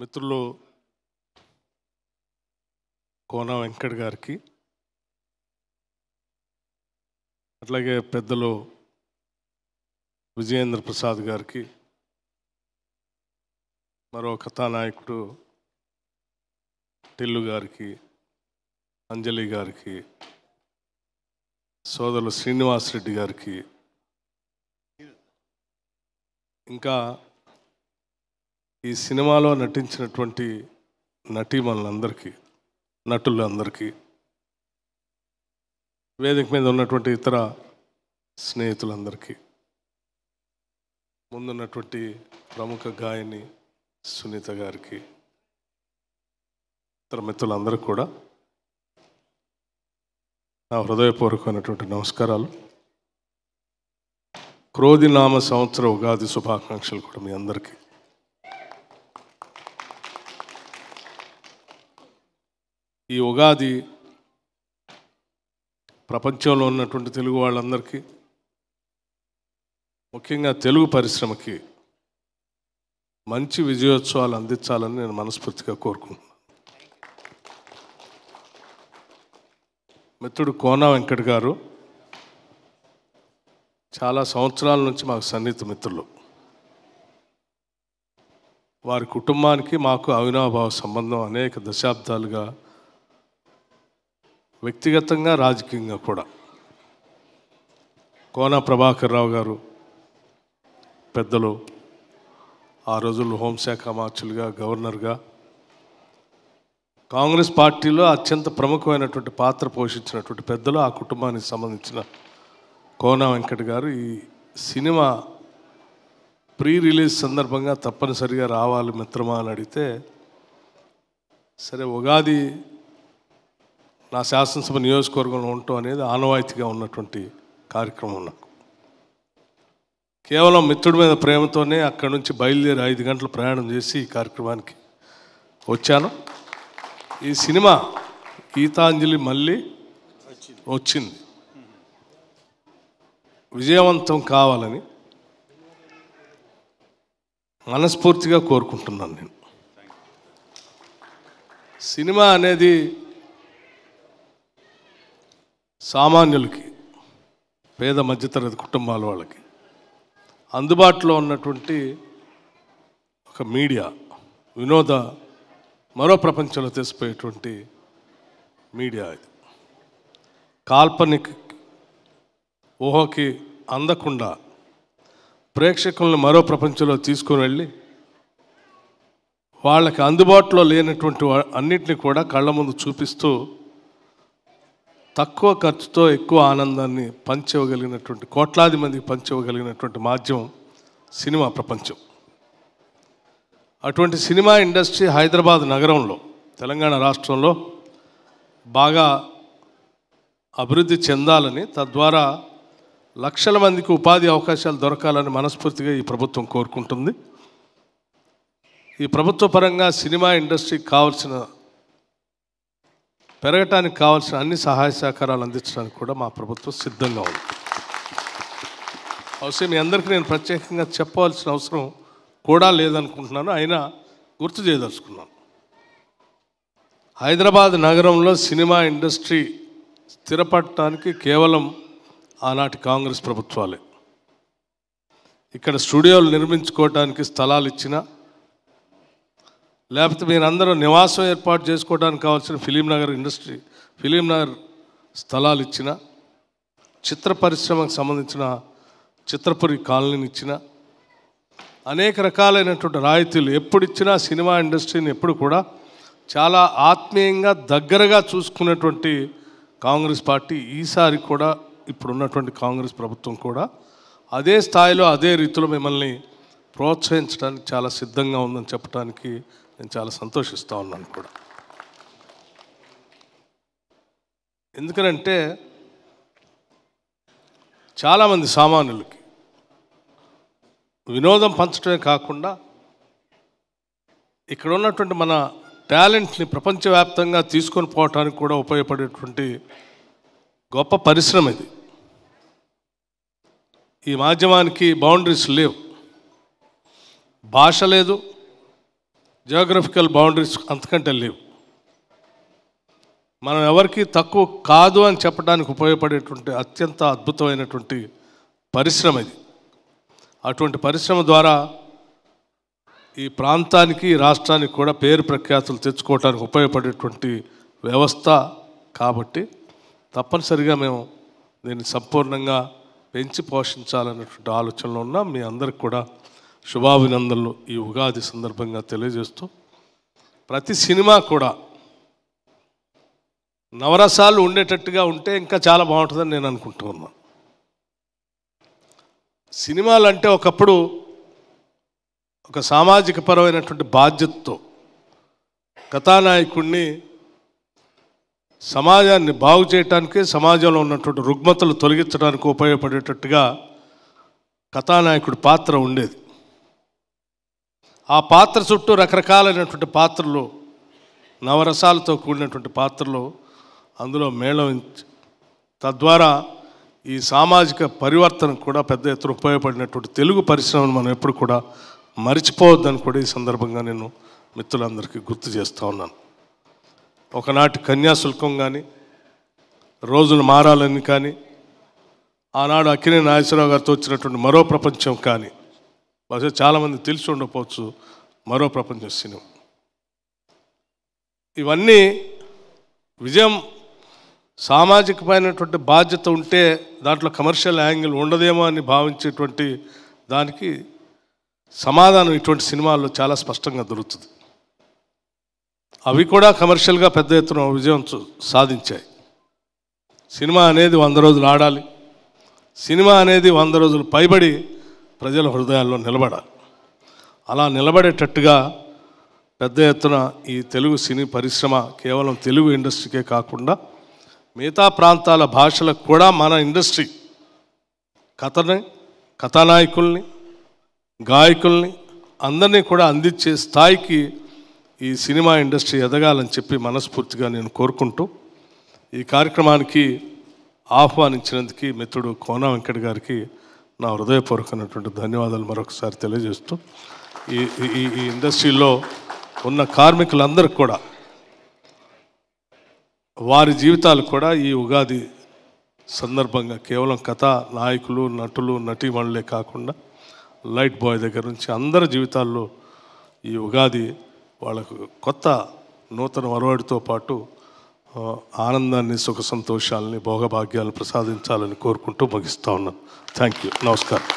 మిత్రులు కోన వెంకట్ గారికి, అట్లాగే పెద్దలు విజయేంద్ర ప్రసాద్ గారికి, మరో కథానాయకుడు టిల్లు గారికి, అంజలి గారికి, సోదరులు శ్రీనివాస్ రెడ్డి గారికి, ఇంకా ఈ సినిమాలో నటించినటువంటి నటీమణులందరికీ, నటులందరికీ, వేదిక మీద ఉన్నటువంటి ఇతర స్నేహితులందరికీ, ముందున్నటువంటి ప్రముఖ గాయని సునీత గారికి, ఇతర మిత్రులందరికీ కూడా నా హృదయపూర్వకమైనటువంటి నమస్కారాలు. క్రోధినామ సంవత్సర ఉగాది శుభాకాంక్షలు కూడా మీ అందరికీ. ఈ ఉగాది ప్రపంచంలో ఉన్నటువంటి తెలుగు వాళ్ళందరికీ, ముఖ్యంగా తెలుగు పరిశ్రమకి మంచి విజయోత్సవాలు అందించాలని నేను మనస్ఫూర్తిగా కోరుకుంటున్నాను. మిత్రుడు కోన వెంకట్ గారు చాలా సంవత్సరాల నుంచి మాకు సన్నిహిత మిత్రులు. వారి కుటుంబానికి మాకు అవినాభావ సంబంధం అనేక దశాబ్దాలుగా, వ్యక్తిగతంగా రాజకీయంగా కూడా. కోన ప్రభాకర్ రావు గారు పెద్దలు, ఆ రోజుల్లో హోంశాఖ మార్చులుగా, గవర్నర్గా, కాంగ్రెస్ పార్టీలో అత్యంత ప్రముఖమైనటువంటి పాత్ర పోషించినటువంటి పెద్దలు, ఆ కుటుంబానికి సంబంధించిన కోన వెంకట్ గారు ఈ సినిమా ప్రీ రిలీజ్ సందర్భంగా తప్పనిసరిగా రావాలి మిత్రమా అని అడిగితే, సరే ఉగాది నా శాసనసభ నియోజకవర్గంలో ఉండటం అనేది ఆనవాయితీగా ఉన్నటువంటి కార్యక్రమం. నాకు కేవలం మిత్రుడి మీద ప్రేమతోనే అక్కడి నుంచి బయలుదేరి 5 గంటలు ప్రయాణం చేసి ఈ కార్యక్రమానికి వచ్చాను. ఈ సినిమా గీతాంజలి మళ్ళీ వచ్చింది, విజయవంతం కావాలని మనస్ఫూర్తిగా కోరుకుంటున్నాను. నేను సినిమా అనేది సామాన్యులకి, పేద మధ్యతరగతి కుటుంబాల వాళ్ళకి అందుబాటులో ఉన్నటువంటి ఒక మీడియా, వినోద మరో ప్రపంచంలో తెలిసిపోయేటువంటి మీడియా. ఇది కాల్పనిక ఊహకి అందకుండా ప్రేక్షకులను మరో ప్రపంచంలో తీసుకుని వెళ్ళి వాళ్ళకి అందుబాటులో లేనటువంటి అన్నిటిని కూడా కళ్ళ ముందు చూపిస్తూ తక్కువ ఖర్చుతో ఎక్కువ ఆనందాన్ని పంచివ్వగలిగినటువంటి, కోట్లాది మందికి పంచివ్వగలిగినటువంటి మాధ్యమం సినిమా ప్రపంచం. అటువంటి సినిమా ఇండస్ట్రీ హైదరాబాద్ నగరంలో, తెలంగాణ రాష్ట్రంలో బాగా అభివృద్ధి చెందాలని, తద్వారా లక్షల మందికి ఉపాధి అవకాశాలు దొరకాలని మనస్ఫూర్తిగా ఈ ప్రభుత్వం కోరుకుంటుంది. ఈ ప్రభుత్వ పరంగా సినిమా ఇండస్ట్రీకి కావాల్సిన, పెరగటానికి కావాల్సిన అన్ని సహాయ సహకారాలు అందించడానికి కూడా మా ప్రభుత్వం సిద్ధంగా ఉంది. అవసరం మీ అందరికీ నేను ప్రత్యేకంగా చెప్పవలసిన అవసరం కూడా లేదనుకుంటున్నాను, అయినా గుర్తు చేయదలుచుకున్నాను. హైదరాబాద్ నగరంలో సినిమా ఇండస్ట్రీ స్థిరపడటానికి కేవలం ఆనాటి కాంగ్రెస్ ప్రభుత్వాలే. ఇక్కడ స్టూడియోలు నిర్మించుకోవడానికి స్థలాలు ఇచ్చినా, లేకపోతే మీరందరూ నివాసం ఏర్పాటు చేసుకోవడానికి కావాల్సిన ఫిలింనగర్ స్థలాలు ఇచ్చిన, చిత్ర పరిశ్రమకు సంబంధించిన చిత్రపురి కాలనీని ఇచ్చిన, అనేక రకాలైనటువంటి రాయితీలు ఎప్పుడు ఇచ్చినా సినిమా ఇండస్ట్రీని ఎప్పుడు కూడా చాలా ఆత్మీయంగా దగ్గరగా చూసుకున్నటువంటి కాంగ్రెస్ పార్టీ, ఈసారి కూడా ఇప్పుడున్నటువంటి కాంగ్రెస్ ప్రభుత్వం కూడా అదే స్థాయిలో, అదే రీతిలో మిమ్మల్ని ప్రోత్సహించడానికి చాలా సిద్ధంగా ఉందని చెప్పడానికి నేను చాలా సంతోషిస్తూ ఉన్నాను కూడా. ఎందుకనంటే చాలామంది సామాన్యులకి వినోదం పంచడమే కాకుండా ఇక్కడ ఉన్నటువంటి మన టాలెంట్ని ప్రపంచవ్యాప్తంగా తీసుకొని పోవటానికి కూడా ఉపయోగపడేటువంటి గొప్ప పరిశ్రమ ఇది. ఈ మాధ్యమానికి బౌండరీస్ లేవు, భాష లేదు, జియోగ్రఫికల్ బౌండరీస్ అంతకంటే లేవు. మనం ఎవరికి తక్కువ కాదు అని చెప్పడానికి ఉపయోగపడేటువంటి అత్యంత అద్భుతమైనటువంటి పరిశ్రమ ఇది. అటువంటి పరిశ్రమ ద్వారా ఈ ప్రాంతానికి రాష్ట్రానికి కూడా పేరు ప్రఖ్యాతులు తెచ్చుకోవడానికి ఉపయోగపడేటువంటి వ్యవస్థ కాబట్టి తప్పనిసరిగా మేము దీన్ని సంపూర్ణంగా పెంచి పోషించాలనేటువంటి ఆలోచనలో ఉన్నాం. మీ అందరికి కూడా శుభాభినందనలు ఈ ఉగాది సందర్భంగా తెలియజేస్తూ, ప్రతి సినిమా కూడా నవరసాలు ఉండేటట్టుగా ఉంటే ఇంకా చాలా బాగుంటుందని నేను అనుకుంటూ ఉన్నాను. సినిమాలు అంటే ఒకప్పుడు ఒక సామాజిక పరమైనటువంటి బాధ్యతతో కథానాయకుడిని సమాజాన్ని బాగు చేయటానికి, సమాజంలో ఉన్నటువంటి రుగ్మతలు తొలగించడానికి ఉపయోగపడేటట్టుగా కథానాయకుడి పాత్ర ఉండేది. ఆ పాత్ర చుట్టూ రకరకాలైనటువంటి పాత్రలు, నవరసాలతో కూడినటువంటి పాత్రలు అందులో మేళవించి తద్వారా ఈ సామాజిక పరివర్తనకు కూడా పెద్ద ఎత్తున ఉపయోగపడినటువంటి తెలుగు పరిశ్రమను మనం ఎప్పుడు కూడా మరిచిపోవద్దని కూడా ఈ సందర్భంగా నేను మిత్రులందరికీ గుర్తు చేస్తూ ఉన్నాను. ఒకనాటి కన్యాశుల్కం కానీ, రోజులు మారాలని కానీ, ఆనాడు అక్కినేని నాగేశ్వరరావు గారితో వచ్చినటువంటి మరో ప్రపంచం కానీ, బహుశా చాలామంది తెలిసి ఉండకపోవచ్చు మరో ప్రపంచం సినిమా. ఇవన్నీ విజయం సామాజికమైనటువంటి బాధ్యత ఉంటే దాంట్లో కమర్షియల్ యాంగిల్ ఉండదేమో అని భావించేటువంటి దానికి సమాధానం ఇటువంటి సినిమాల్లో చాలా స్పష్టంగా దొరుకుతుంది. అవి కూడా కమర్షియల్గా పెద్ద ఎత్తున విజయం సాధించాయి. సినిమా అనేది 100 రోజులు ఆడాలి, సినిమా అనేది 100 రోజులు పైబడి ప్రజల హృదయాల్లో నిలబడాలి. అలా నిలబడేటట్టుగా పెద్ద ఎత్తున ఈ తెలుగు సినీ పరిశ్రమ కేవలం తెలుగు ఇండస్ట్రీకే కాకుండా మిగతా ప్రాంతాల భాషలకు కూడా మన ఇండస్ట్రీ కథానాయకుల్ని, గాయకుల్ని అందరినీ కూడా అందించే స్థాయికి ఈ సినిమా ఇండస్ట్రీ ఎదగాలని చెప్పి మనస్ఫూర్తిగా నేను కోరుకుంటూ, ఈ కార్యక్రమానికి ఆహ్వానించినందుకు మిత్రుడు కోన వెంకట్ గారికి నా హృదయపూర్వకమైనటువంటి ధన్యవాదాలు మరొకసారి తెలియజేస్తూ, ఈ ఇండస్ట్రీలో ఉన్న కార్మికులందరికీ కూడా వారి జీవితాలు కూడా ఈ ఉగాది సందర్భంగా కేవలం కథా నాయకులు, నటులు, నటీమణులే కాకుండా లైట్ బాయ్ దగ్గర నుంచి అందరి జీవితాల్లో ఈ ఉగాది వాళ్ళకు కొత్త నూతన వరవడితో పాటు ఆనందాన్ని, సుఖ సంతోషాలని, భోగభాగ్యాలను ప్రసాదించాలని కోరుకుంటూ ముగిస్తూ ఉన్నాను. Thank you. నమస్కారం.